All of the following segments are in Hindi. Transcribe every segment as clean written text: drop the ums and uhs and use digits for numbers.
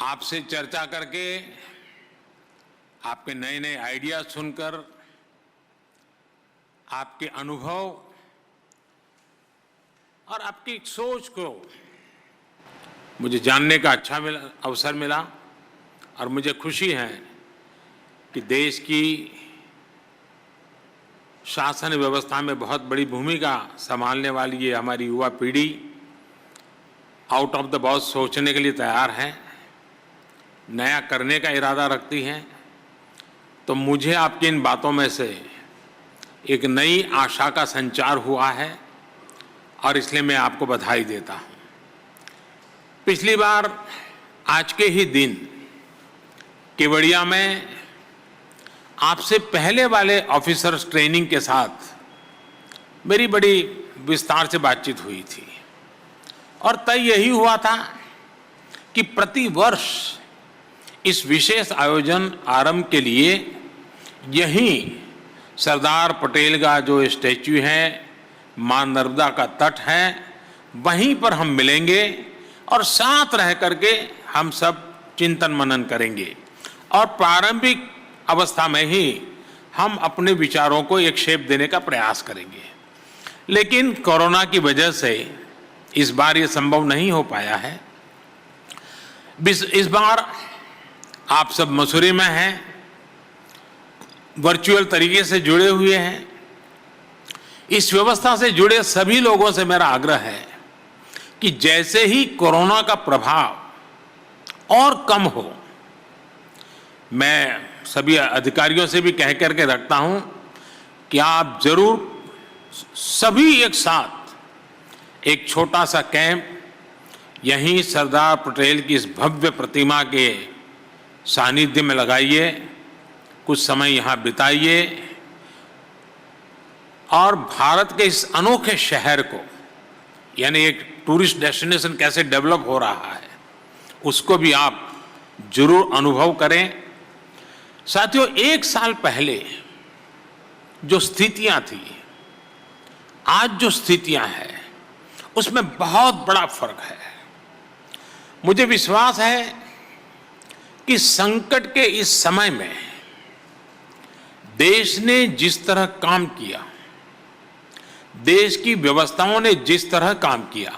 आपसे चर्चा करके, आपके नए नए आइडिया सुनकर, आपके अनुभव और आपकी सोच को मुझे जानने का अवसर मिला और मुझे खुशी है कि देश की शासन व्यवस्था में बहुत बड़ी भूमिका संभालने वाली ये हमारी युवा पीढ़ी आउट ऑफ द बॉक्स सोचने के लिए तैयार है, नया करने का इरादा रखती है। तो मुझे आपकी इन बातों में से एक नई आशा का संचार हुआ है और इसलिए मैं आपको बधाई देता हूं। पिछली बार आज के ही दिन केवड़िया में आपसे पहले वाले ऑफिसर्स ट्रेनिंग के साथ मेरी बड़ी विस्तार से बातचीत हुई थी और तय यही हुआ था कि प्रति वर्ष इस विशेष आयोजन आरंभ के लिए यहीं सरदार पटेल का जो स्टैच्यू है, मां नर्मदा का तट है, वहीं पर हम मिलेंगे और साथ रह करके हम सब चिंतन मनन करेंगे और प्रारंभिक अवस्था में ही हम अपने विचारों को एक शेप देने का प्रयास करेंगे। लेकिन कोरोना की वजह से इस बार ये संभव नहीं हो पाया है। इस बार आप सब मसूरी में हैं, वर्चुअल तरीके से जुड़े हुए हैं। इस व्यवस्था से जुड़े सभी लोगों से मेरा आग्रह है कि जैसे ही कोरोना का प्रभाव और कम हो, मैं सभी अधिकारियों से भी कह करके रखता हूं कि आप जरूर सभी एक साथ एक छोटा सा कैंप यहीं सरदार पटेल की इस भव्य प्रतिमा के सानिध्य में लगाइए, कुछ समय यहाँ बिताइए और भारत के इस अनोखे शहर को, यानी एक टूरिस्ट डेस्टिनेशन कैसे डेवलप हो रहा है, उसको भी आप जरूर अनुभव करें। साथियों, एक साल पहले जो स्थितियां थी, आज जो स्थितियां हैं, उसमें बहुत बड़ा फर्क है। मुझे विश्वास है कि संकट के इस समय में देश ने जिस तरह काम किया, देश की व्यवस्थाओं ने जिस तरह काम किया,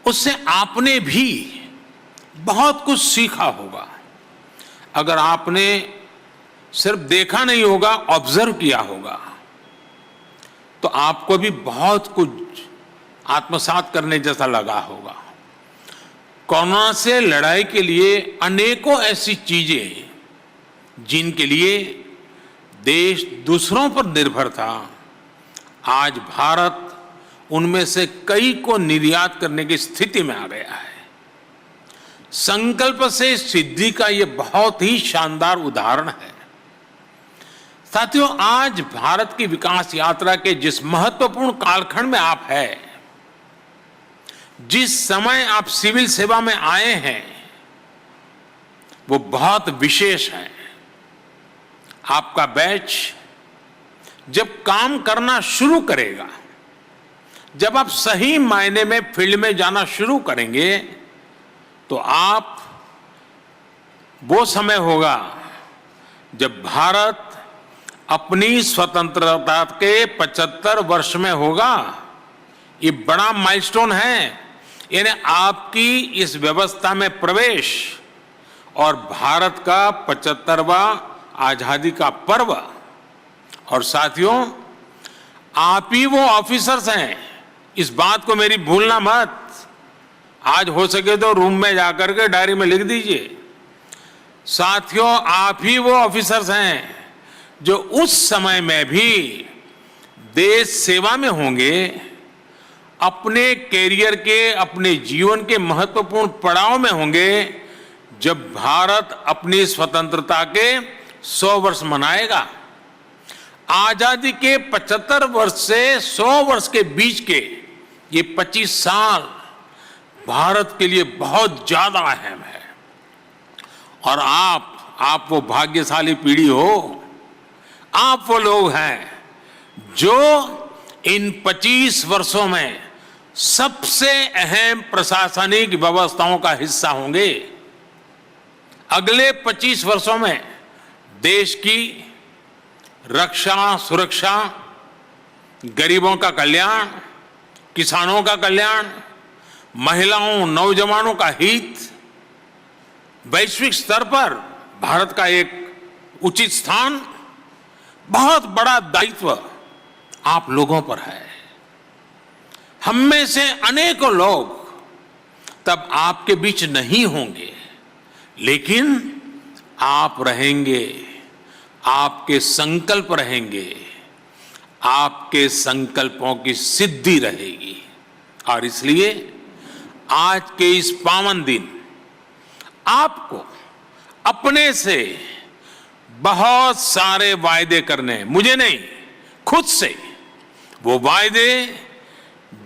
उससे आपने भी बहुत कुछ सीखा होगा। अगर आपने सिर्फ देखा नहीं होगा, ऑब्जर्व किया होगा, तो आपको भी बहुत कुछ आत्मसात करने जैसा लगा होगा। कोरोना से लड़ाई के लिए अनेकों ऐसी चीजें जिनके लिए देश दूसरों पर निर्भर था, आज भारत उनमें से कई को निर्यात करने की स्थिति में आ गया है। संकल्प से सिद्धि का यह बहुत ही शानदार उदाहरण है। साथियों, आज भारत की विकास यात्रा के जिस महत्वपूर्ण कालखंड में आप हैं, जिस समय आप सिविल सेवा में आए हैं, वो बहुत विशेष है। आपका बैच जब काम करना शुरू करेगा, जब आप सही मायने में फील्ड में जाना शुरू करेंगे, तो आप वो समय होगा जब भारत अपनी स्वतंत्रता के 75 वर्ष में होगा। ये बड़ा माइलस्टोन है, यानी आपकी इस व्यवस्था में प्रवेश और भारत का 75वां आजादी का पर्व। और साथियों, आप ही वो ऑफिसर्स हैं, इस बात को मेरी भूलना मत। आज हो सके तो रूम में जाकर के डायरी में लिख दीजिए। साथियों, आप ही वो ऑफिसर्स हैं जो उस समय में भी देश सेवा में होंगे, अपने कैरियर के, अपने जीवन के महत्वपूर्ण पड़ाव में होंगे, जब भारत अपनी स्वतंत्रता के 100 वर्ष मनाएगा। आजादी के 75 वर्ष से 100 वर्ष के बीच के ये 25 साल भारत के लिए बहुत ज्यादा अहम है। और आप वो भाग्यशाली पीढ़ी हो, आप वो लोग हैं जो इन 25 वर्षों में सबसे अहम प्रशासनिक व्यवस्थाओं का हिस्सा होंगे। अगले 25 वर्षों में देश की रक्षा, सुरक्षा, गरीबों का कल्याण, किसानों का कल्याण, महिलाओं, नौजवानों का हित, वैश्विक स्तर पर भारत का एक उचित स्थान, बहुत बड़ा दायित्व आप लोगों पर है। हम में से अनेकों लोग तब आपके बीच नहीं होंगे, लेकिन आप रहेंगे, आपके संकल्प रहेंगे, आपके संकल्पों की सिद्धि रहेगी। और इसलिए आज के इस पावन दिन आपको अपने से बहुत सारे वायदे करने हैं, मुझे नहीं, खुद से। वो वायदे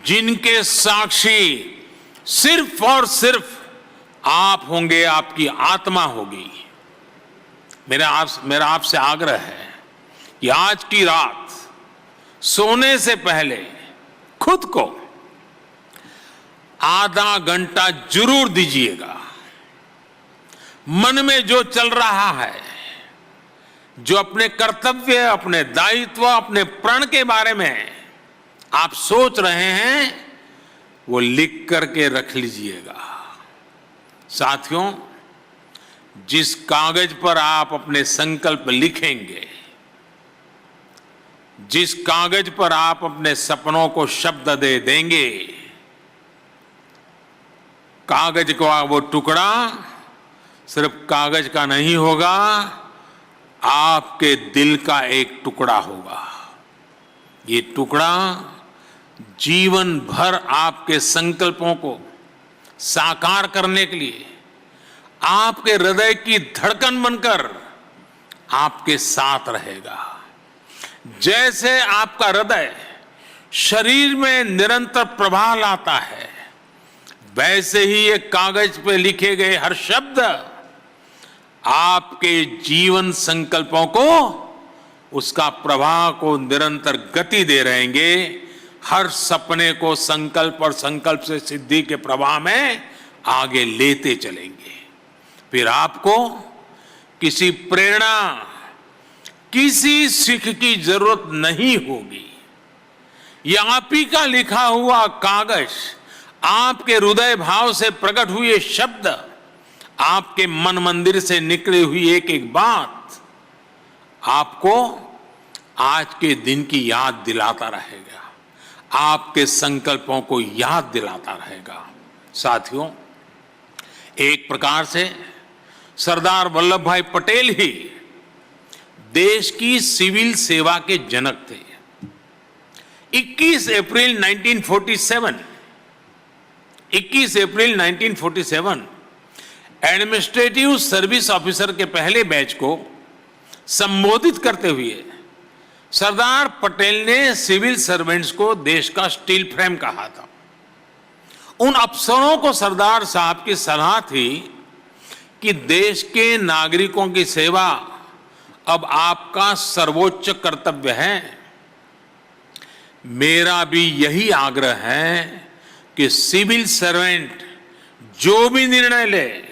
जिनके साक्षी सिर्फ और सिर्फ आप होंगे, आपकी आत्मा होगी। मेरा आपसे आग्रह है कि आज की रात सोने से पहले खुद को आधा घंटा जरूर दीजिएगा। मन में जो चल रहा है, जो अपने कर्तव्य, अपने दायित्व, अपने प्रण के बारे में आप सोच रहे हैं, वो लिख करके रख लीजिएगा। साथियों, जिस कागज पर आप अपने संकल्प लिखेंगे, जिस कागज पर आप अपने सपनों को शब्द दे देंगे, कागज का वो टुकड़ा सिर्फ कागज का नहीं होगा, आपके दिल का एक टुकड़ा होगा। ये टुकड़ा जीवन भर आपके संकल्पों को साकार करने के लिए आपके हृदय की धड़कन बनकर आपके साथ रहेगा। जैसे आपका हृदय शरीर में निरंतर प्रवाह लाता है, वैसे ही ये कागज पे लिखे गए हर शब्द आपके जीवन संकल्पों को, उसका प्रवाह को निरंतर गति दे रहेंगे। हर सपने को संकल्प और संकल्प से सिद्धि के प्रवाह में आगे लेते चलेंगे। फिर आपको किसी प्रेरणा, किसी सीख की जरूरत नहीं होगी। यह आप ही का लिखा हुआ कागज, आपके हृदय भाव से प्रकट हुए शब्द, आपके मन मंदिर से निकली हुई एक एक बात आपको आज के दिन की याद दिलाता रहेगा, आपके संकल्पों को याद दिलाता रहेगा। साथियों, एक प्रकार से सरदार वल्लभ भाई पटेल ही देश की सिविल सेवा के जनक थे। 21 अप्रैल 1947 एडमिनिस्ट्रेटिव सर्विस ऑफिसर के पहले बैच को संबोधित करते हुए सरदार पटेल ने सिविल सर्वेंट्स को देश का स्टील फ्रेम कहा था। उन अफसरों को सरदार साहब की सलाह थी कि देश के नागरिकों की सेवा अब आपका सर्वोच्च कर्तव्य है। मेरा भी यही आग्रह है कि सिविल सर्वेंट जो भी निर्णय ले,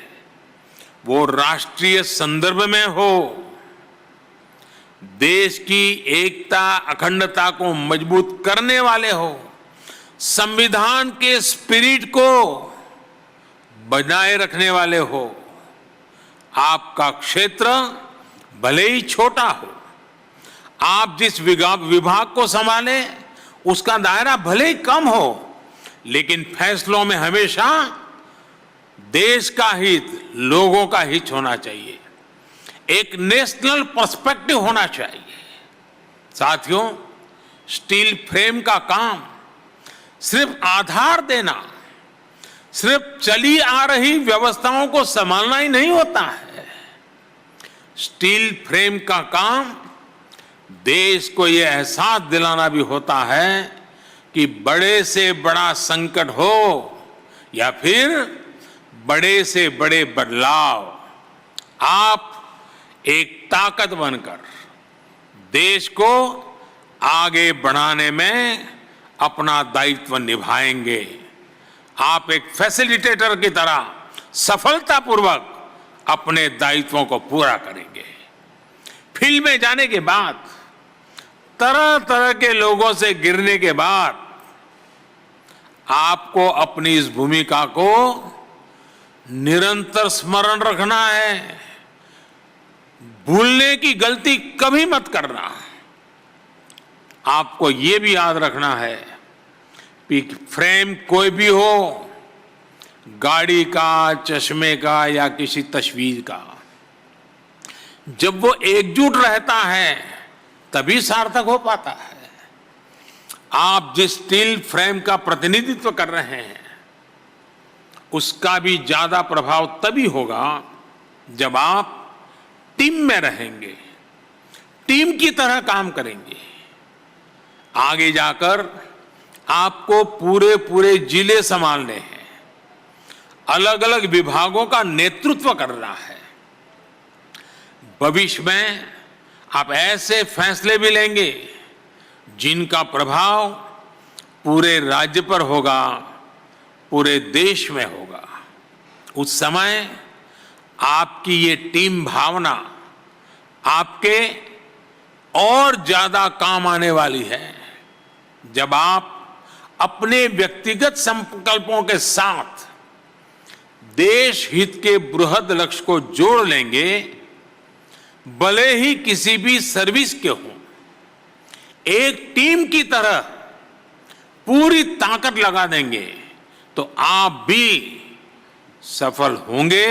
वो राष्ट्रीय संदर्भ में हो, देश की एकता, अखंडता को मजबूत करने वाले हो, संविधान के स्पिरिट को बनाए रखने वाले हो। आपका क्षेत्र भले ही छोटा हो, आप जिस विभाग को संभालें उसका दायरा भले ही कम हो, लेकिन फैसलों में हमेशा देश का हित, लोगों का हित होना चाहिए। एक नेशनल पर्सपेक्टिव होना चाहिए। साथियों, स्टील फ्रेम का काम सिर्फ आधार देना, सिर्फ चली आ रही व्यवस्थाओं को संभालना ही नहीं होता है। स्टील फ्रेम का काम देश को यह एहसास दिलाना भी होता है कि बड़े से बड़ा संकट हो या फिर बड़े से बड़े बदलाव, आप एक ताकत बनकर देश को आगे बढ़ाने में अपना दायित्व निभाएंगे। आप एक फैसिलिटेटर की तरह सफलतापूर्वक अपने दायित्वों को पूरा करेंगे। फील्ड में जाने के बाद, तरह तरह के लोगों से गिरने के बाद, आपको अपनी इस भूमिका को निरंतर स्मरण रखना है। भूलने की गलती कभी मत करना। आपको ये भी याद रखना है कि फ्रेम कोई भी हो, गाड़ी का, चश्मे का या किसी तस्वीर का, जब वो एकजुट रहता है तभी सार्थक हो पाता है। आप जिस स्टील फ्रेम का प्रतिनिधित्व कर रहे हैं उसका भी ज्यादा प्रभाव तभी होगा जब आप टीम में रहेंगे, टीम की तरह काम करेंगे। आगे जाकर आपको पूरे पूरे जिले संभालने हैं, अलग अलग विभागों का नेतृत्व करना है। भविष्य में आप ऐसे फैसले भी लेंगे जिनका प्रभाव पूरे राज्य पर होगा, पूरे देश में होगा। उस समय आपकी ये टीम भावना आपके और ज्यादा काम आने वाली है जब आप अपने व्यक्तिगत संकल्पों के साथ देश हित के बृहद लक्ष्य को जोड़ लेंगे। भले ही किसी भी सर्विस के हों, एक टीम की तरह पूरी ताकत लगा देंगे तो आप भी सफल होंगे।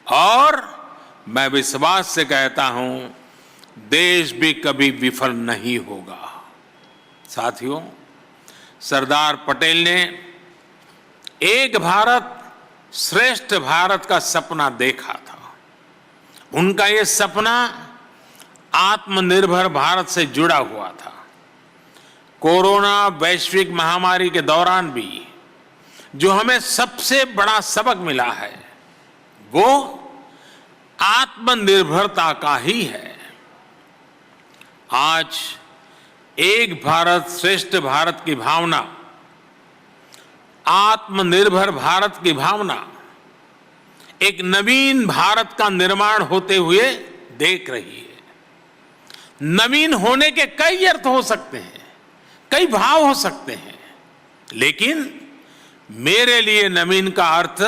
और मैं विश्वास से कहता हूं, देश भी कभी विफल नहीं होगा। साथियों, सरदार पटेल ने एक भारत श्रेष्ठ भारत का सपना देखा था। उनका ये सपना आत्मनिर्भर भारत से जुड़ा हुआ था। कोरोना वैश्विक महामारी के दौरान भी जो हमें सबसे बड़ा सबक मिला है वो आत्मनिर्भरता का ही है। आज एक भारत श्रेष्ठ भारत की भावना, आत्मनिर्भर भारत की भावना एक नवीन भारत का निर्माण होते हुए देख रही है। नवीन होने के कई अर्थ हो सकते हैं, कई भाव हो सकते हैं, लेकिन मेरे लिए नवीन का अर्थ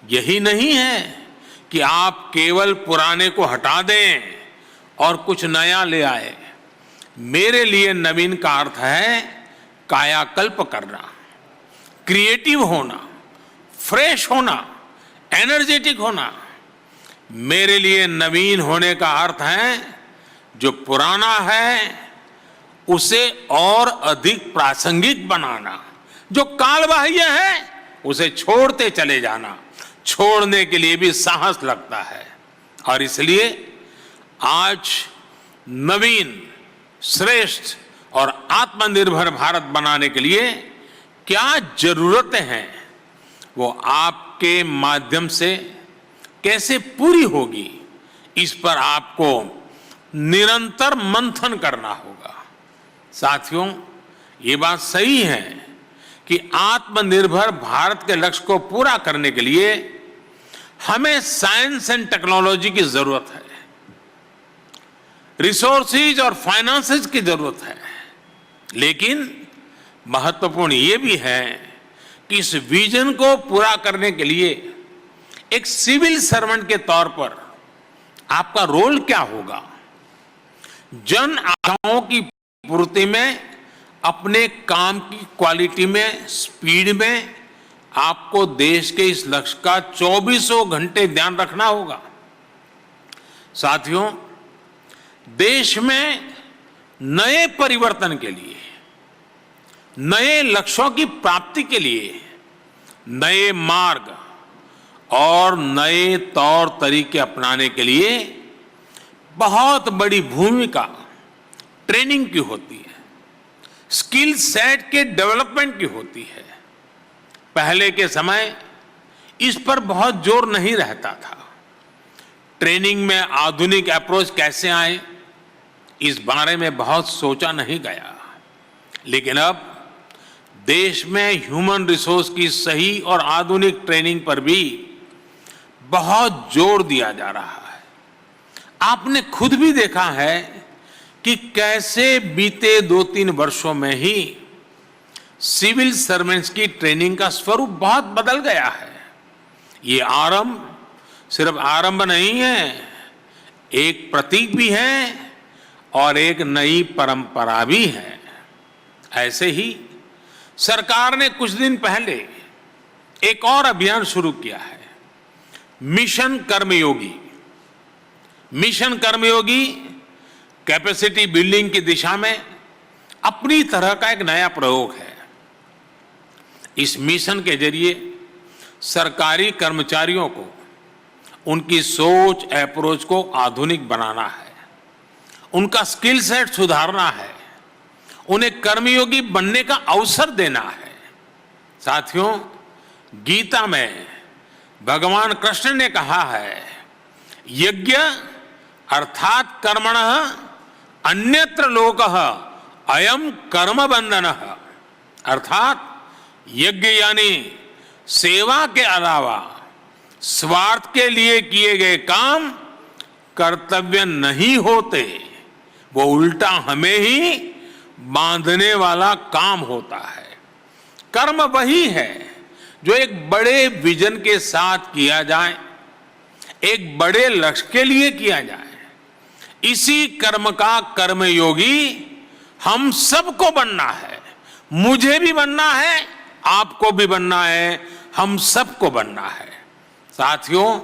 यही नहीं है कि आप केवल पुराने को हटा दें और कुछ नया ले आए। मेरे लिए नवीन का अर्थ है कायाकल्प करना, क्रिएटिव होना, फ्रेश होना, एनर्जेटिक होना। मेरे लिए नवीन होने का अर्थ है जो पुराना है उसे और अधिक प्रासंगिक बनाना, जो कालबाह्य है उसे छोड़ते चले जाना। छोड़ने के लिए भी साहस लगता है और इसलिए आज नवीन, श्रेष्ठ और आत्मनिर्भर भारत बनाने के लिए क्या जरूरतें हैं वो आपके माध्यम से कैसे पूरी होगी, इस पर आपको निरंतर मंथन करना होगा। साथियों, ये बात सही है कि आत्मनिर्भर भारत के लक्ष्य को पूरा करने के लिए हमें साइंस एंड टेक्नोलॉजी की जरूरत है, रिसोर्सेज और फाइनेंसेस की जरूरत है। लेकिन महत्वपूर्ण ये भी है कि इस विजन को पूरा करने के लिए एक सिविल सर्वेंट के तौर पर आपका रोल क्या होगा। जन आशाओं की पूर्ति में, अपने काम की क्वालिटी में, स्पीड में आपको देश के इस लक्ष्य का 24 घंटे ध्यान रखना होगा। साथियों, देश में नए परिवर्तन के लिए, नए लक्ष्यों की प्राप्ति के लिए नए मार्ग और नए तौर तरीके अपनाने के लिए बहुत बड़ी भूमिका ट्रेनिंग की होती है, स्किल सेट के डेवलपमेंट की होती है। पहले के समय इस पर बहुत जोर नहीं रहता था। ट्रेनिंग में आधुनिक अप्रोच कैसे आए, इस बारे में बहुत सोचा नहीं गया। लेकिन अब देश में ह्यूमन रिसोर्स की सही और आधुनिक ट्रेनिंग पर भी बहुत जोर दिया जा रहा है। आपने खुद भी देखा है कि कैसे बीते 2-3 वर्षों में ही सिविल सर्वेंट्स की ट्रेनिंग का स्वरूप बहुत बदल गया है। ये आरंभ सिर्फ आरंभ नहीं है, एक प्रतीक भी है और एक नई परंपरा भी है। ऐसे ही सरकार ने कुछ दिन पहले एक और अभियान शुरू किया है, मिशन कर्मयोगी। मिशन कर्मयोगी कैपेसिटी बिल्डिंग की दिशा में अपनी तरह का एक नया प्रयोग है। इस मिशन के जरिए सरकारी कर्मचारियों को उनकी सोच, अप्रोच को आधुनिक बनाना है, उनका स्किल सेट सुधारना है, उन्हें कर्मयोगी बनने का अवसर देना है। साथियों, गीता में भगवान कृष्ण ने कहा है, यज्ञ अर्थात कर्मणः अन्यत्र लोकः अयम कर्म बंधनः। अर्थात यज्ञ यानी सेवा के अलावा स्वार्थ के लिए किए गए काम कर्तव्य नहीं होते, वो उल्टा हमें ही बांधने वाला काम होता है। कर्म वही है जो एक बड़े विजन के साथ किया जाए, एक बड़े लक्ष्य के लिए किया जाए। इसी कर्म का कर्मयोगी हम सबको बनना है। मुझे भी बनना है, आपको भी बनना है, हम सबको बनना है। साथियों,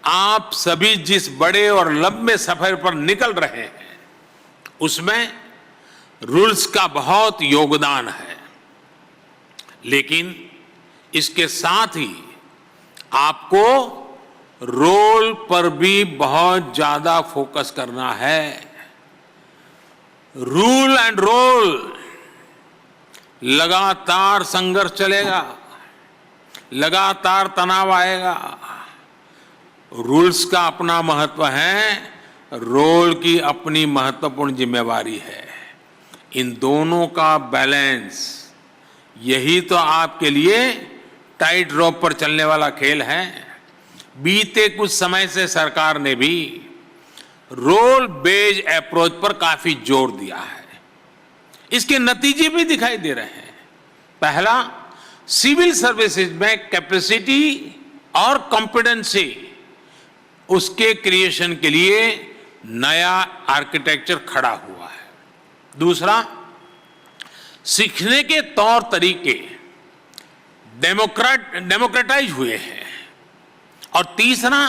आप सभी जिस बड़े और लंबे सफर पर निकल रहे हैं, उसमें रूल्स का बहुत योगदान है, लेकिन इसके साथ ही आपको रोल पर भी बहुत ज्यादा फोकस करना है। रूल एंड रोल, लगातार संघर्ष चलेगा, लगातार तनाव आएगा। रूल्स का अपना महत्व है, रोल की अपनी महत्वपूर्ण जिम्मेवारी है। इन दोनों का बैलेंस, यही तो आपके लिए टाइट रोप पर चलने वाला खेल है। बीते कुछ समय से सरकार ने भी रोल बेस्ड अप्रोच पर काफी जोर दिया है। इसके नतीजे भी दिखाई दे रहे हैं। पहला, सिविल सर्विसेज में कैपेसिटी और कॉम्पिटेंसी, उसके क्रिएशन के लिए नया आर्किटेक्चर खड़ा हुआ है। दूसरा, सीखने के तौर तरीके डेमोक्रेटाइज हुए हैं। और तीसरा,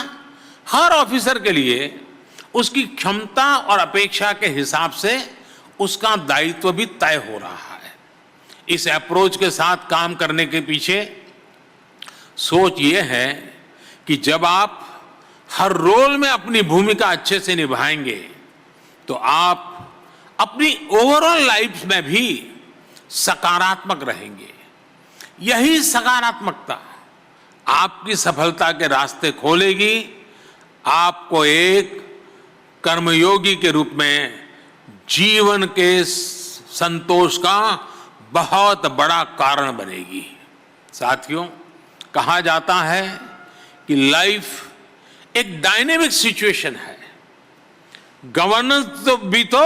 हर ऑफिसर के लिए उसकी क्षमता और अपेक्षा के हिसाब से उसका दायित्व भी तय हो रहा है। इस अप्रोच के साथ काम करने के पीछे सोच ये है कि जब आप हर रोल में अपनी भूमिका अच्छे से निभाएंगे तो आप अपनी ओवरऑल लाइफ में भी सकारात्मक रहेंगे। यही सकारात्मकता आपकी सफलता के रास्ते खोलेगी, आपको एक कर्मयोगी के रूप में जीवन के संतोष का बहुत बड़ा कारण बनेगी। साथियों, कहा जाता है कि लाइफ एक डायनेमिक सिचुएशन है। गवर्नेंस तो भी तो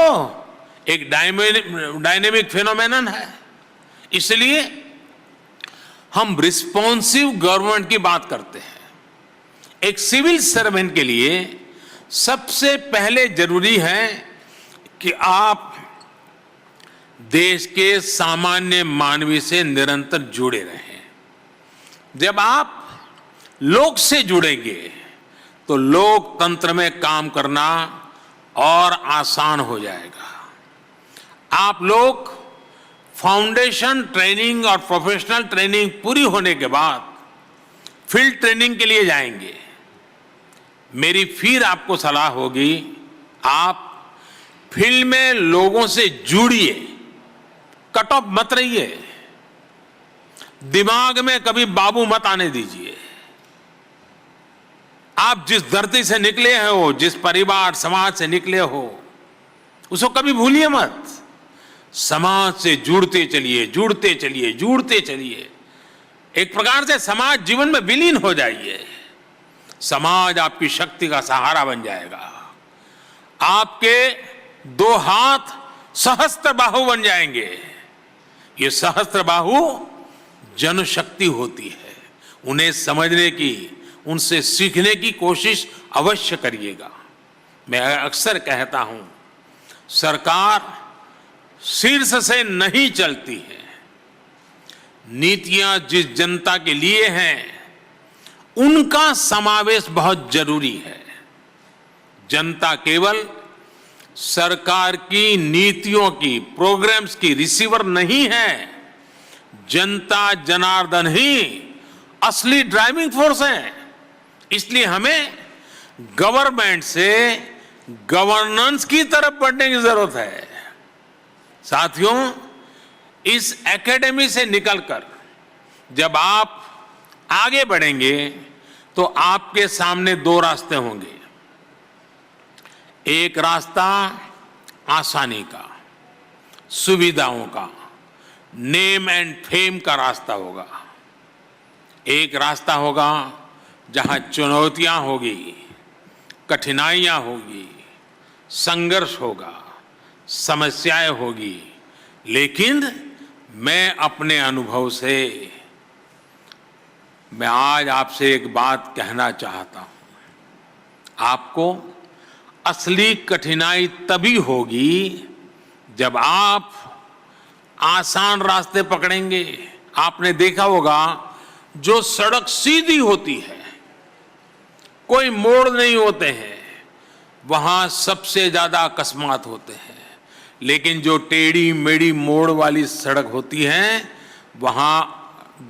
एक डायनेमिक फिनोमेनन है। इसलिए हम रिस्पॉन्सिव गवर्नमेंट की बात करते हैं। एक सिविल सर्वेंट के लिए सबसे पहले जरूरी है कि आप देश के सामान्य मानवी से निरंतर जुड़े रहें। जब आप लोग से जुड़ेंगे तो लोकतंत्र में काम करना और आसान हो जाएगा। आप लोग फाउंडेशन ट्रेनिंग और प्रोफेशनल ट्रेनिंग पूरी होने के बाद फील्ड ट्रेनिंग के लिए जाएंगे। मेरी फिर आपको सलाह होगी, आप फील्ड में लोगों से जुड़िए, कट ऑफ मत रहिए, दिमाग में कभी बाबू मत आने दीजिए। आप जिस धरती से निकले हो, जिस परिवार समाज से निकले हो, उसको कभी भूलिए मत। समाज से जुड़ते चलिए, जुड़ते चलिए, जुड़ते चलिए। एक प्रकार से समाज जीवन में विलीन हो जाइए। समाज आपकी शक्ति का सहारा बन जाएगा। आपके दो हाथ सहस्त्र बाहु बन जाएंगे। ये सहस्त्र बाहु जनशक्ति होती है। उन्हें समझने की, उनसे सीखने की कोशिश अवश्य करिएगा। मैं अक्सर कहता हूं, सरकार शीर्ष से नहीं चलती है। नीतियां जिस जनता के लिए हैं, उनका समावेश बहुत जरूरी है। जनता केवल सरकार की नीतियों की, प्रोग्राम्स की रिसीवर नहीं है। जनता जनार्दन ही असली ड्राइविंग फोर्स है। इसलिए हमें गवर्नमेंट से गवर्नेंस की तरफ बढ़ने की जरूरत है। साथियों, इस एकेडमी से निकलकर जब आप आगे बढ़ेंगे तो आपके सामने दो रास्ते होंगे। एक रास्ता आसानी का, सुविधाओं का, नेम एंड फेम का रास्ता होगा। एक रास्ता होगा जहां चुनौतियां होगी, कठिनाइयां होगी, संघर्ष होगा, समस्याएं होगी। लेकिन मैं अपने अनुभव से मैं आज आपसे एक बात कहना चाहता हूं। आपको असली कठिनाई तभी होगी जब आप आसान रास्ते पकड़ेंगे। आपने देखा होगा, जो सड़क सीधी होती है, कोई मोड़ नहीं होते हैं, वहां सबसे ज्यादा अकस्मात होते हैं। लेकिन जो टेढ़ी मेढ़ी मोड़ वाली सड़क होती है, वहां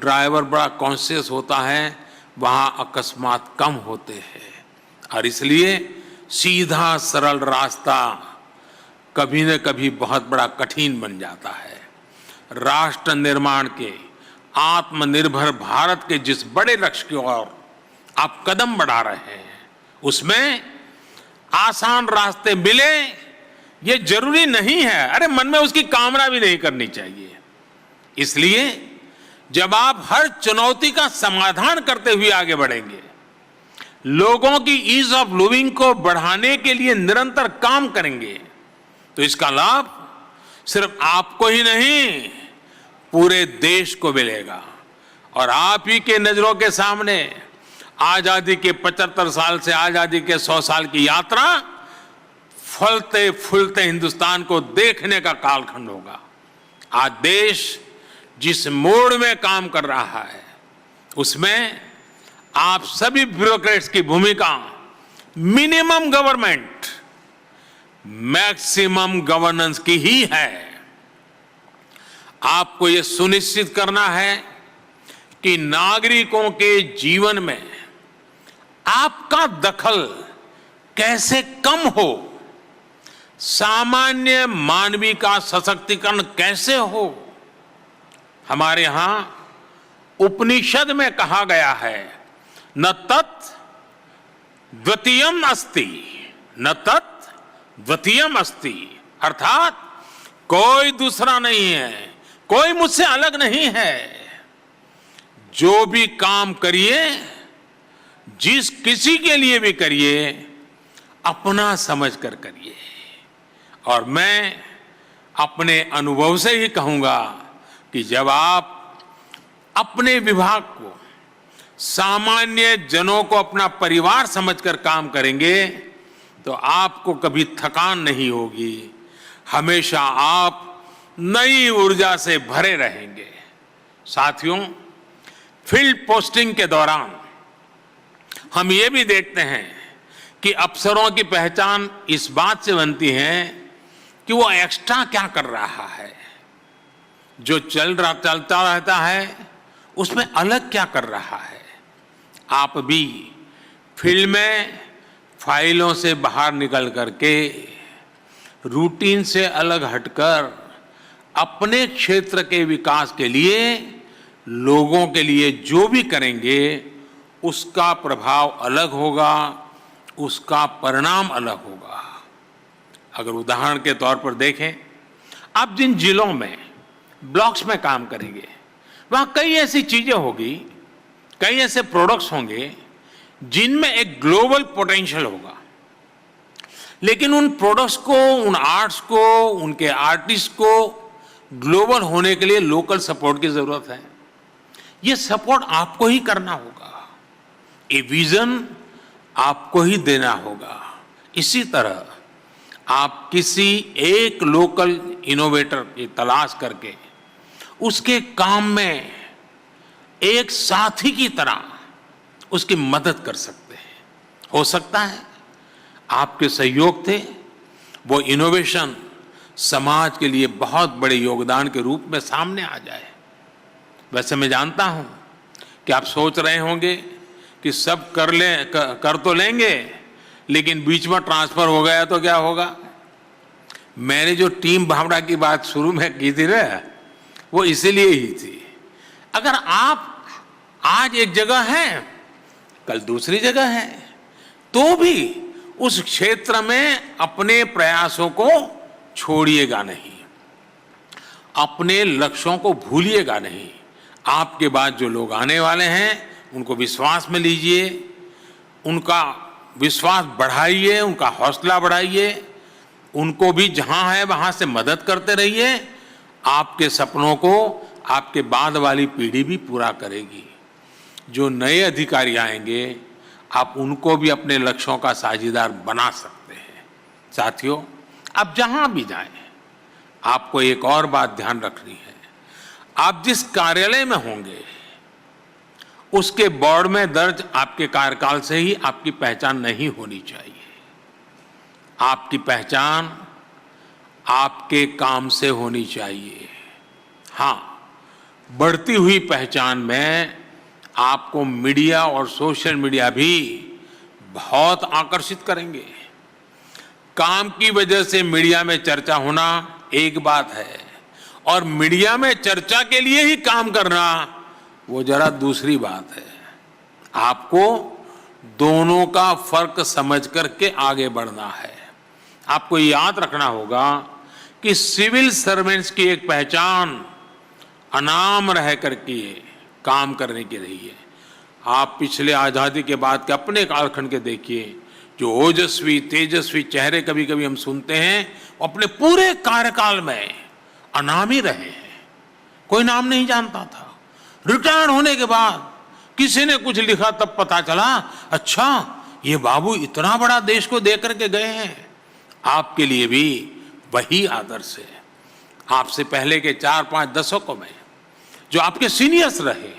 ड्राइवर बड़ा कॉन्शियस होता है, वहां अकस्मात कम होते हैं। और इसलिए सीधा सरल रास्ता कभी न कभी बहुत बड़ा कठिन बन जाता है। राष्ट्र निर्माण के, आत्मनिर्भर भारत के जिस बड़े लक्ष्य की ओर आप कदम बढ़ा रहे हैं, उसमें आसान रास्ते मिले ये जरूरी नहीं है। अरे, मन में उसकी कामना भी नहीं करनी चाहिए। इसलिए जब आप हर चुनौती का समाधान करते हुए आगे बढ़ेंगे, लोगों की ईज ऑफ लिविंग को बढ़ाने के लिए निरंतर काम करेंगे, तो इसका लाभ सिर्फ आपको ही नहीं, पूरे देश को मिलेगा। और आप ही के नजरों के सामने आजादी के 75 साल से आजादी के 100 साल की यात्रा फलते फूलते हिंदुस्तान को देखने का कालखंड होगा। आज देश जिस मोड़ में काम कर रहा है, उसमें आप सभी ब्यूरोक्रेट्स की भूमिका मिनिमम गवर्नमेंट, मैक्सिमम गवर्नेंस की ही है। आपको यह सुनिश्चित करना है कि नागरिकों के जीवन में आपका दखल कैसे कम हो, सामान्य मानवी का सशक्तिकरण कैसे हो। हमारे यहां उपनिषद में कहा गया है, न तत् द्वितीयम अस्ति, न तत् द्वितीयम अस्ति, अर्थात कोई दूसरा नहीं है, कोई मुझसे अलग नहीं है। जो भी काम करिए, जिस किसी के लिए भी करिए, अपना समझकर करिए। और मैं अपने अनुभव से ही कहूंगा कि जब आप अपने विभाग को, सामान्य जनों को अपना परिवार समझकर काम करेंगे, तो आपको कभी थकान नहीं होगी। हमेशा आप नई ऊर्जा से भरे रहेंगे। साथियों, फील्ड पोस्टिंग के दौरान हम ये भी देखते हैं कि अफसरों की पहचान इस बात से बनती है कि वो एक्स्ट्रा क्या कर रहा है, जो चलता रहता है उसमें अलग क्या कर रहा है। आप भी फील्ड में फाइलों से बाहर निकल करके, रूटीन से अलग हटकर अपने क्षेत्र के विकास के लिए, लोगों के लिए जो भी करेंगे, उसका प्रभाव अलग होगा, उसका परिणाम अलग होगा। अगर उदाहरण के तौर पर देखें, आप जिन जिलों में ब्लॉक्स में काम करेंगे, वहां कई ऐसी चीजें होगी, कई ऐसे प्रोडक्ट्स होंगे जिनमें एक ग्लोबल पोटेंशियल होगा, लेकिन उन प्रोडक्ट्स को, उन आर्ट्स को, उनके आर्टिस्ट को ग्लोबल होने के लिए लोकल सपोर्ट की जरूरत है। ये सपोर्ट आपको ही करना होगा, ये विजन आपको ही देना होगा। इसी तरह आप किसी एक लोकल इनोवेटर की तलाश करके उसके काम में एक साथी की तरह उसकी मदद कर सकते हैं। हो सकता है आपके सहयोग थे वो इनोवेशन समाज के लिए बहुत बड़े योगदान के रूप में सामने आ जाए। वैसे मैं जानता हूं कि आप सोच रहे होंगे कि सब कर तो लेंगे, लेकिन बीच में ट्रांसफर हो गया तो क्या होगा। मैंने जो टीम भावना की बात शुरू में की थी ना, वो इसीलिए ही थी। अगर आप आज एक जगह हैं, कल दूसरी जगह हैं, तो भी उस क्षेत्र में अपने प्रयासों को छोड़िएगा नहीं, अपने लक्ष्यों को भूलिएगा नहीं। आपके बाद जो लोग आने वाले हैं उनको विश्वास में लीजिए, उनका विश्वास बढ़ाइए, उनका हौसला बढ़ाइए, उनको भी जहां है वहां से मदद करते रहिए। आपके सपनों को आपके बाद वाली पीढ़ी भी पूरा करेगी। जो नए अधिकारी आएंगे आप उनको भी अपने लक्ष्यों का साझीदार बना सकते हैं। साथियों, आप जहां भी जाएं, आपको एक और बात ध्यान रखनी है। आप जिस कार्यालय में होंगे उसके बोर्ड में दर्ज आपके कार्यकाल से ही आपकी पहचान नहीं होनी चाहिए। आपकी पहचान आपके काम से होनी चाहिए। हां, बढ़ती हुई पहचान में आपको मीडिया और सोशल मीडिया भी बहुत आकर्षित करेंगे। काम की वजह से मीडिया में चर्चा होना एक बात है, और मीडिया में चर्चा के लिए ही काम करना वो जरा दूसरी बात है। आपको दोनों का फर्क समझ करके आगे बढ़ना है। आपको याद रखना होगा कि सिविल सर्वेंट्स की एक पहचान अनाम रह करके काम करने की रही है। आप पिछले आजादी के बाद के अपने कालखंड के देखिए, जो ओजस्वी तेजस्वी चेहरे कभी कभी हम सुनते हैं, वो अपने पूरे कार्यकाल में अनामी रहे हैं। कोई नाम नहीं जानता था। रिटायर होने के बाद किसी ने कुछ लिखा तब पता चला, अच्छा ये बाबू इतना बड़ा देश को दे करके गए हैं। आपके लिए भी वही आदर्श है। आपसे पहले के 4-5 दशकों में जो आपके सीनियर्स रहे,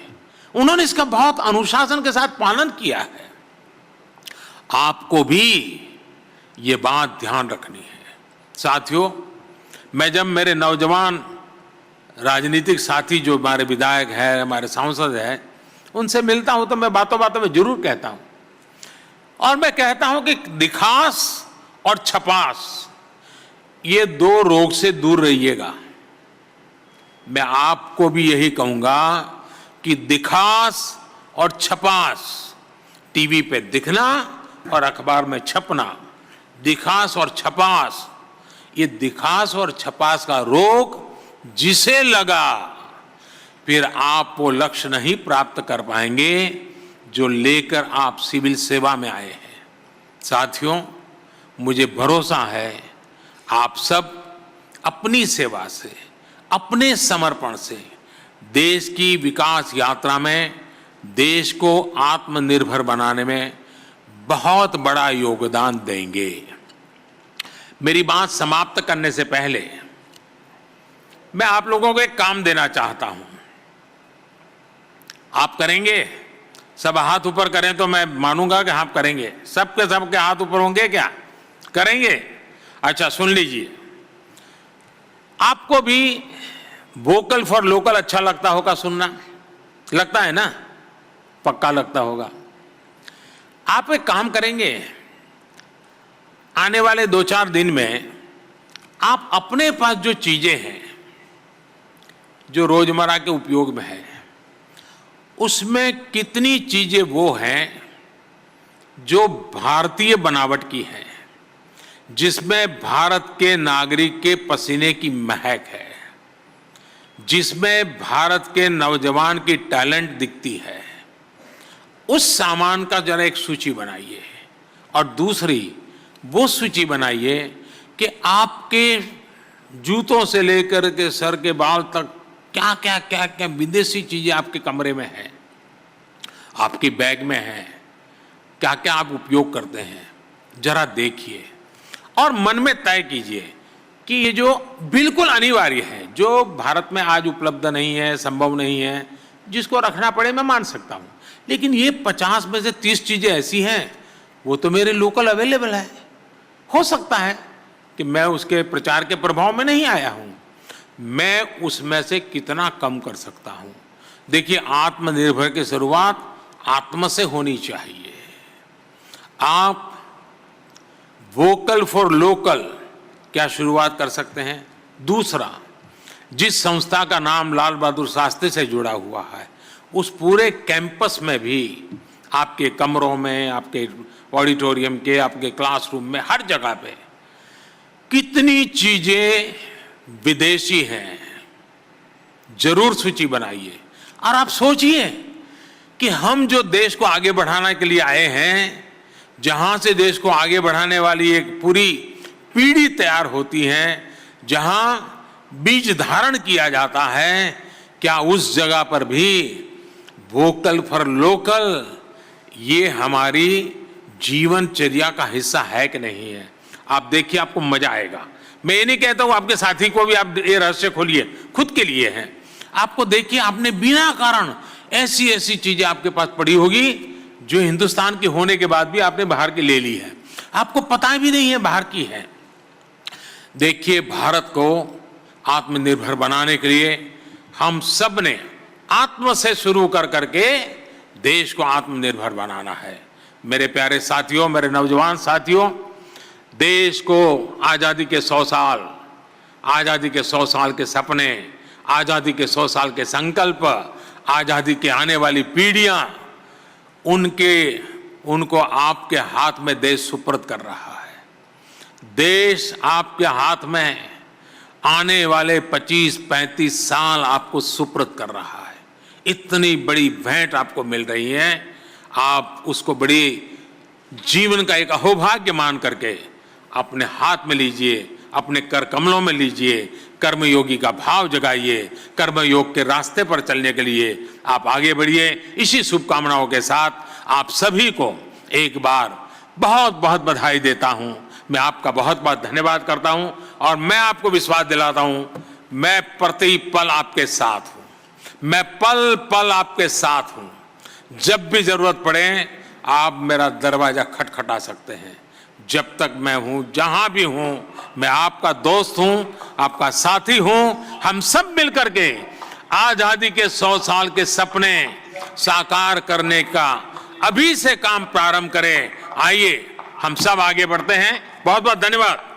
उन्होंने इसका बहुत अनुशासन के साथ पालन किया है। आपको भी ये बात ध्यान रखनी है। साथियों, मैं जब मेरे नौजवान राजनीतिक साथी जो हमारे विधायक हैं, हमारे सांसद हैं, उनसे मिलता हूं तो मैं बातों बातों में जरूर कहता हूं, और मैं कहता हूं कि दिखास और छपास, ये दो रोग से दूर रहिएगा। मैं आपको भी यही कहूंगा कि दिखास और छपास, टीवी पे दिखना और अखबार में छपना, दिखास और छपास, ये दिखास और छपास का रोग जिसे लगा, फिर आप वो लक्ष्य नहीं प्राप्त कर पाएंगे जो लेकर आप सिविल सेवा में आए हैं। साथियों, मुझे भरोसा है आप सब अपनी सेवा से, अपने समर्पण से देश की विकास यात्रा में देश को आत्मनिर्भर बनाने में बहुत बड़ा योगदान देंगे। मेरी बात समाप्त करने से पहले मैं आप लोगों को एक काम देना चाहता हूं। आप करेंगे? सब हाथ ऊपर करें तो मैं मानूंगा कि आप करेंगे। सबके हाथ ऊपर होंगे क्या? करेंगे? अच्छा, सुन लीजिए। आपको भी वोकल फॉर लोकल अच्छा लगता होगा सुनना, लगता है ना? पक्का लगता होगा। आप एक काम करेंगे, आने वाले 2-4 दिन में आप अपने पास जो चीजें हैं, जो रोजमर्रा के उपयोग में है, उसमें कितनी चीजें वो हैं जो भारतीय बनावट की हैं, जिसमें भारत के नागरिक के पसीने की महक है, जिसमें भारत के नौजवान की टैलेंट दिखती है, उस सामान का जरा एक सूची बनाइए। और दूसरी वो सूची बनाइए कि आपके जूतों से लेकर के सर के बाल तक क्या क्या क्या क्या विदेशी चीजें आपके कमरे में हैं, आपकी बैग में हैं, क्या क्या आप उपयोग करते हैं, जरा देखिए और मन में तय कीजिए कि ये जो बिल्कुल अनिवार्य है, जो भारत में आज उपलब्ध नहीं है, संभव नहीं है, जिसको रखना पड़े मैं मान सकता हूँ, लेकिन ये 50 में से 30 चीजें ऐसी हैं वो तो मेरे लोकल अवेलेबल है। हो सकता है कि मैं उसके प्रचार के प्रभाव में नहीं आया हूँ, मैं उसमें से कितना कम कर सकता हूँ। देखिए, आत्मनिर्भर की शुरुआत आत्म से होनी चाहिए। आप वोकल फॉर लोकल क्या शुरुआत कर सकते हैं। दूसरा, जिस संस्था का नाम लाल बहादुर शास्त्री से जुड़ा हुआ है, उस पूरे कैंपस में भी, आपके कमरों में, आपके ऑडिटोरियम के, आपके क्लासरूम में, हर जगह पे कितनी चीजें विदेशी हैं, जरूर सूची बनाइए। और आप सोचिए कि हम जो देश को आगे बढ़ाने के लिए आए हैं, जहां से देश को आगे बढ़ाने वाली एक पूरी पीढ़ी तैयार होती है, जहां बीज धारण किया जाता है, क्या उस जगह पर भी वोकल फॉर लोकल ये हमारी जीवनचर्या का हिस्सा है कि नहीं है। आप देखिए, आपको मजा आएगा। मैं ये नहीं कहता हूं आपके साथी को भी आप ये रहस्य खोलिए, खुद के लिए है। आपको देखिए, आपने बिना कारण ऐसी ऐसी चीजें आपके पास पड़ी होगी जो हिंदुस्तान के होने के बाद भी आपने बाहर की ले ली है, आपको पता भी नहीं है बाहर की है। देखिए, भारत को आत्मनिर्भर बनाने के लिए हम सब ने आत्म से शुरू कर करके देश को आत्मनिर्भर बनाना है। मेरे प्यारे साथियों, मेरे नौजवान साथियों, देश को आजादी के 100 साल, आजादी के 100 साल के सपने, आजादी के 100 साल के संकल्प, आजादी के आने वाली पीढ़ियां, उनको आपके हाथ में देश सुपुर्द कर रहा है। देश आपके हाथ में आने वाले 25-35 साल आपको सुपुर्द कर रहा है। इतनी बड़ी भेंट आपको मिल रही है, आप उसको बड़ी जीवन का एक अहोभाग्य मान करके अपने हाथ में लीजिए, अपने कर कमलों में लीजिए, कर्मयोगी का भाव जगाइए, कर्मयोग के रास्ते पर चलने के लिए आप आगे बढ़िए। इसी शुभकामनाओं के साथ आप सभी को एक बार बहुत बहुत बधाई देता हूं। मैं आपका बहुत बहुत धन्यवाद करता हूं और मैं आपको विश्वास दिलाता हूं, मैं प्रति पल आपके साथ हूं, मैं पल पल आपके साथ हूं। जब भी जरूरत पड़े आप मेरा दरवाजा खटखटा सकते हैं। जब तक मैं हूं, जहां भी हूं, मैं आपका दोस्त हूं, आपका साथी हूं। हम सब मिलकर के आजादी के 100 साल के सपने साकार करने का अभी से काम प्रारंभ करें। आइए हम सब आगे बढ़ते हैं। बहुत बहुत धन्यवाद।